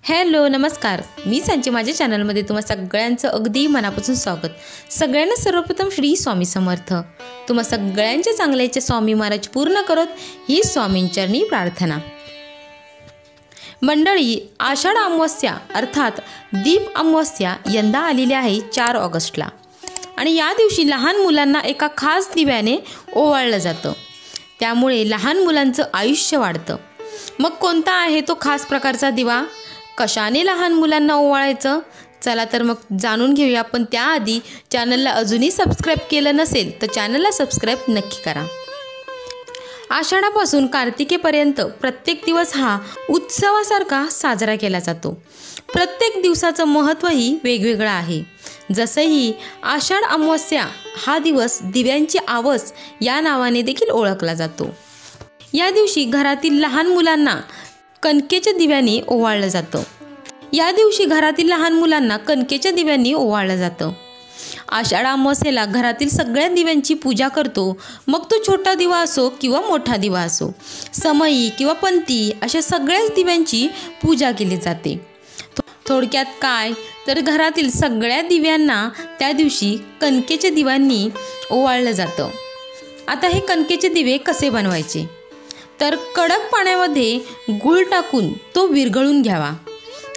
Hello नमस्कार, मी संची. माझ्या चॅनलमध्ये तुम्हा सगळ्यांचं अगदी मनापासून स्वागत. सगळ्यांना सर्वप्रथम श्री स्वामी समर्थ. तुम्हा सगळ्यांच्या चांगल्याचे स्वामी महाराज पूर्ण करत ही स्वामींचरणी प्रार्थना. मंडळी, आषाढ अमावस्या अर्थात दीप अमावस्या यंदा आलेली आहे 4 ऑगस्टला आणि या दिवशी लहान मुलांना एका खास दिव्याने ओवाळलं जातं. त्यामुळे लहान मुलांचं आयुष्य वाढतं. मग कोणता आहे तो खास प्रकारचा दिवा? कशाने लहान मुलांना ओवाळायचं? चला तर मग जाणून घेऊया. पण त्याआधी चॅनलला अजूनही सबस्क्राईब केलं नसेल तर चॅनलला सबस्क्राईब नक्की करा. आषाढापासून कार्तिकेपर्यंत प्रत्येक दिवस हा उत्सवासारखा साजरा केला जातो. प्रत्येक दिवसाचं महत्त्वही वेगवेगळं आहे. जसंही आषाढ अमावस्या हा दिवस दिव्यांची आवस या नावाने देखील ओळखला जातो. या दिवशी घरातील लहान मुलांना कणकेच्या दिव्यांनी ओवाळलं जातं. आषाढ अमावस्येला घरातील सगळ्या दिव्यांची पूजा करतो. मग तो छोटा दिवा असो किंवा मोठा दिवा असो, समई किंवा पंती अशा सगळ्याच दिव्यांची पूजा केली जाते. थोडक्यात काय तर घरातील सगळ्या दिव्यांना त्या दिवशी कणकेच्या दिव्यांनी ओवाळलं जातं. आता हे कणकेचे दिवे कसे बनवायचे? तर कडक पाण्यामध्ये गूळ टाकून तो विरघळून घ्यावा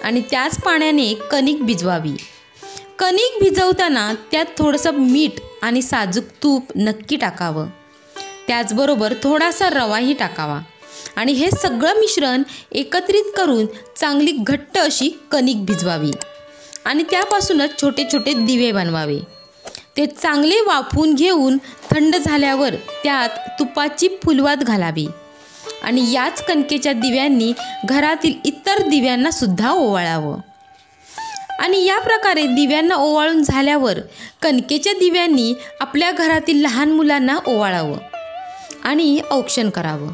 आणि त्याच पाण्याने कणिक भिजवावी. कणिक भिजवताना त्यात थोडंसं मीठ आणि साजूक तूप नक्की टाकावं. त्याचबरोबर थोडासा रवाही टाकावा आणि हे सगळं मिश्रण एकत्रित करून चांगली घट्ट अशी कणिक भिजवावी आणि त्यापासूनच छोटे छोटे दिवे बनवावे. ते चांगले वाफवून घेऊन थंड झाल्यावर त्यात तुपाची फुलवात घालावी आणि याच कणकेच्या दिव्यांनी घरातील इतर दिव्यांना सुद्धा ओवाळावं. आणि या प्रकारे दिव्यांना ओवाळून झाल्यावर कणकेच्या दिव्यांनी आपल्या घरातील लहान मुलांना ओवाळावं आणि औक्षण करावं.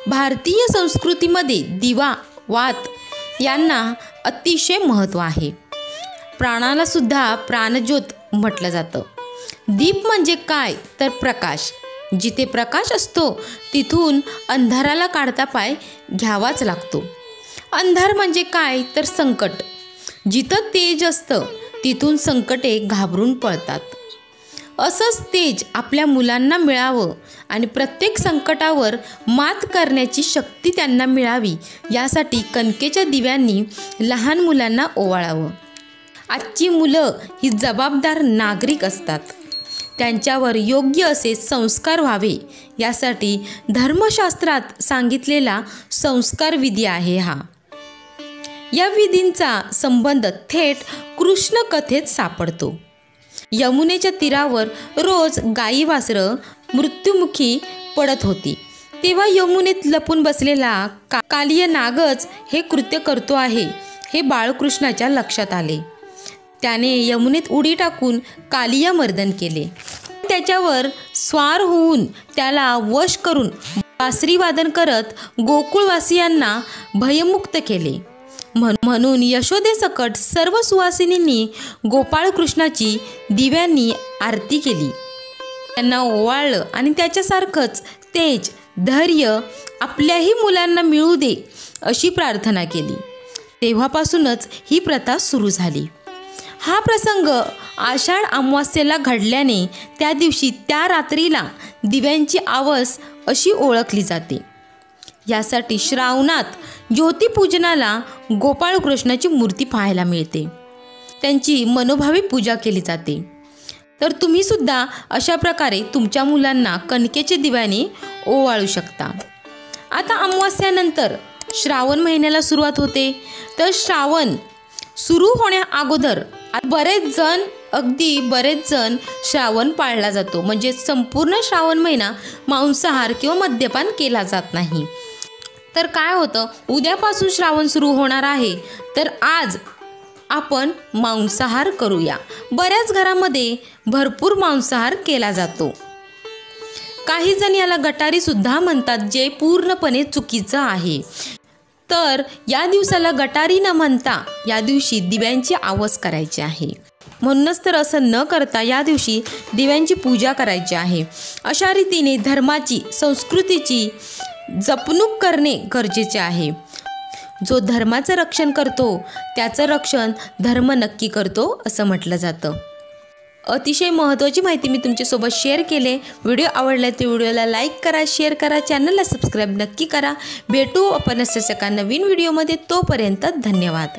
भारतीय संस्कृतीमध्ये दिवा, वात यांना अतिशय महत्त्व आहे. प्राणाला सुद्धा प्राणज्योत म्हटलं जातं. दीप म्हणजे काय तर प्रकाश. जिथे प्रकाश असतो तिथून अंधाराला काढता पाय घ्यावाच लागतो. अंधार म्हणजे काय तर संकट. जिथं तेज असतं तिथून संकटे घाबरून पळतात. असंच तेज आपल्या मुलांना मिळावं आणि प्रत्येक संकटावर मात करण्याची शक्ती त्यांना मिळावी यासाठी कणकेच्या दिव्यांनी लहान मुलांना ओवाळावं. आजची मुलं ही जबाबदार नागरिक असतात. त्यांच्यावर योग्य असे संस्कार व्हावे यासाठी धर्मशास्त्रात सांगितलेला संस्कार विधी आहे हा. या विधींचा संबंध थेट कृष्ण कथेत सापडतो. यमुनेच्या तीरावर रोज गाई वासरं मृत्युमुखी पडत होती. तेव्हा यमुनेत लपून बसलेला कालिय नागच हे कृत्य करतो आहे हे बाळकृष्णाच्या लक्षात आले. त्याने यमुनेत उडी टाकून कालिय मर्दन केले. त्याच्यावर स्वार होऊन त्याला वश करून बासरी वादन करत गोकुळवासियांना भयमुक्त केले. म्हणून यशोदेसकट सर्व सुवासिनींनी गोपाळकृष्णाची दिव्यांनी आरती केली. त्यांना ओवाळलं आणि त्याच्यासारखंच तेज, धैर्य आपल्याही मुलांना मिळू दे अशी प्रार्थना केली. तेव्हापासूनच ही प्रथा सुरू झाली. हा प्रसंग आषाढ अमावस्येला घडल्याने त्या दिवशी त्या रात्रीला दिव्यांची आवस अशी ओळखली जाते. यासाठी श्रावणात ज्योतिपूजनाला गोपाळकृष्णाची मूर्ती पाहायला मिळते. त्यांची मनोभावे पूजा केली जाते. तर तुम्ही सुद्धा अशा प्रकारे तुमच्या मुलांना कणकेचे दिव्याने ओवाळू शकता. आता अमावस्यानंतर श्रावण महिन्याला सुरुवात होते. तर श्रावण सुरू होण्या अगोदर बरेच जण श्रावण पाळला जातो. म्हणजे संपूर्ण श्रावण महिना मांसाहार किंवा मद्यपान केला जात नाही. तर काय होतं, उद्यापासून श्रावण सुरू होणार आहे तर आज आपण मांसाहार करूया. बऱ्याच घरामध्ये भरपूर मांसाहार केला जातो. काही जण याला गटारी सुद्धा म्हणतात, जे पूर्णपणे चुकीचं आहे. तर या दिवसाला गटारी न म्हणता या दिवशी दिव्यांची आवस करायची आहे. म्हणूनच तर असं न करता या दिवशी दिव्यांची पूजा करायची आहे. अशा रीतीने धर्माची, संस्कृतीची जपणूक करणे गरजेचे आहे. जो धर्माचं रक्षण करतो त्याचं रक्षण धर्म नक्की करतो असं म्हटलं जातं. अतिशय महत्त्वाची माहिती मी तुमच्यासोबत शेअर केले. व्हिडिओ आवडला तर व्हिडिओला लाईक करा, शेअर करा, चॅनलला सबस्क्राईब नक्की करा. भेटू आपण अशाच एका नवीन व्हिडिओमध्ये. तोपर्यंत धन्यवाद.